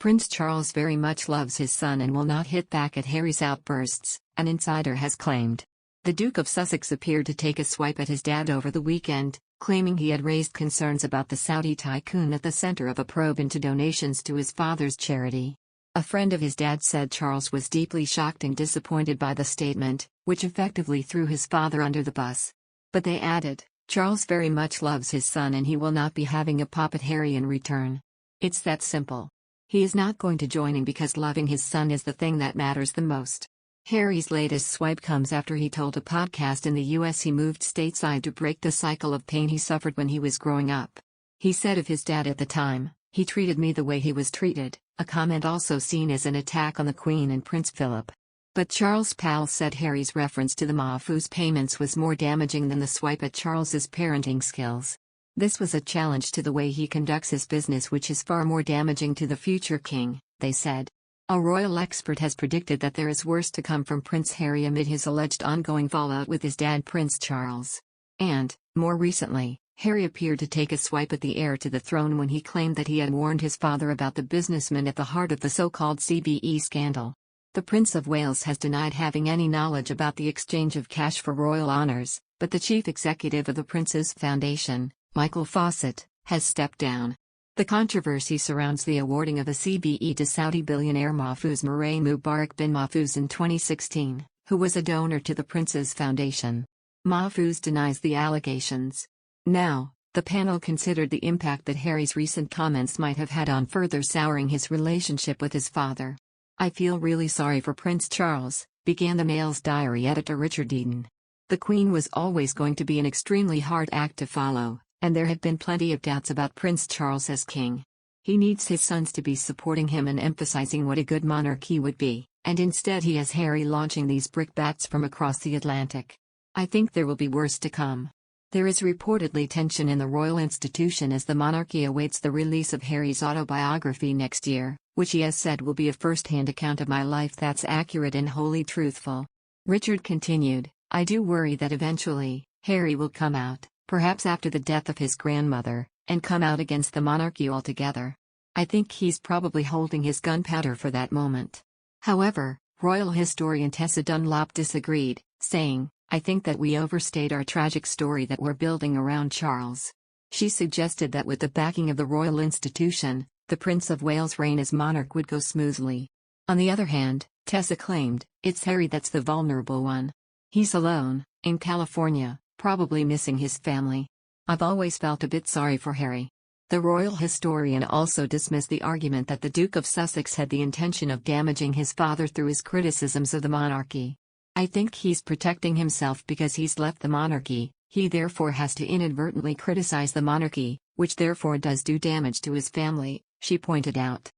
Prince Charles very much loves his son and will not hit back at Harry's outbursts, an insider has claimed. The Duke of Sussex appeared to take a swipe at his dad over the weekend, claiming he had raised concerns about the Saudi tycoon at the center of a probe into donations to his father's charity. A friend of his dad said Charles was deeply shocked and disappointed by the statement, which effectively threw his father under the bus. But they added, Charles very much loves his son and he will not be having a pop at Harry in return. It's that simple. He is not going to join in because loving his son is the thing that matters the most. Harry's latest swipe comes after he told a podcast in the US he moved stateside to break the cycle of pain he suffered when he was growing up. He said of his dad at the time, "He treated me the way he was treated," a comment also seen as an attack on the Queen and Prince Philip. But Charles' pal said Harry's reference to the Mahfouz payments was more damaging than the swipe at Charles's parenting skills. This was a challenge to the way he conducts his business, which is far more damaging to the future king, they said. A royal expert has predicted that there is worse to come from Prince Harry amid his alleged ongoing fallout with his dad Prince Charles. And, more recently, Harry appeared to take a swipe at the heir to the throne when he claimed that he had warned his father about the businessman at the heart of the so-called CBE scandal. The Prince of Wales has denied having any knowledge about the exchange of cash for royal honours, but the chief executive of the Prince's Foundation, Michael Fawcett, has stepped down. The controversy surrounds the awarding of a CBE to Saudi billionaire Mahfouz Mubarak bin Mahfouz in 2016, who was a donor to the Prince's Foundation. Mahfouz denies the allegations. Now, the panel considered the impact that Harry's recent comments might have had on further souring his relationship with his father. "I feel really sorry for Prince Charles," began the Mail's diary editor Richard Eden. "The Queen was always going to be an extremely hard act to follow, and there have been plenty of doubts about Prince Charles as king. He needs his sons to be supporting him and emphasizing what a good monarch he would be, and instead he has Harry launching these brickbats from across the Atlantic. I think there will be worse to come." There is reportedly tension in the royal institution as the monarchy awaits the release of Harry's autobiography next year, which he has said will be a first-hand account of my life that's accurate and wholly truthful. Richard continued, "I do worry that eventually, Harry will come out, perhaps after the death of his grandmother, and come out against the monarchy altogether. I think he's probably holding his gunpowder for that moment." However, royal historian Tessa Dunlop disagreed, saying, "I think that we overstate our tragic story that we're building around Charles." She suggested that with the backing of the royal institution, the Prince of Wales' reign as monarch would go smoothly. On the other hand, Tessa claimed, "It's Harry that's the vulnerable one. He's alone, in California, probably missing his family. I've always felt a bit sorry for Harry." The royal historian also dismissed the argument that the Duke of Sussex had the intention of damaging his father through his criticisms of the monarchy. "I think he's protecting himself because he's left the monarchy, he therefore has to inadvertently criticize the monarchy, which therefore does do damage to his family," she pointed out.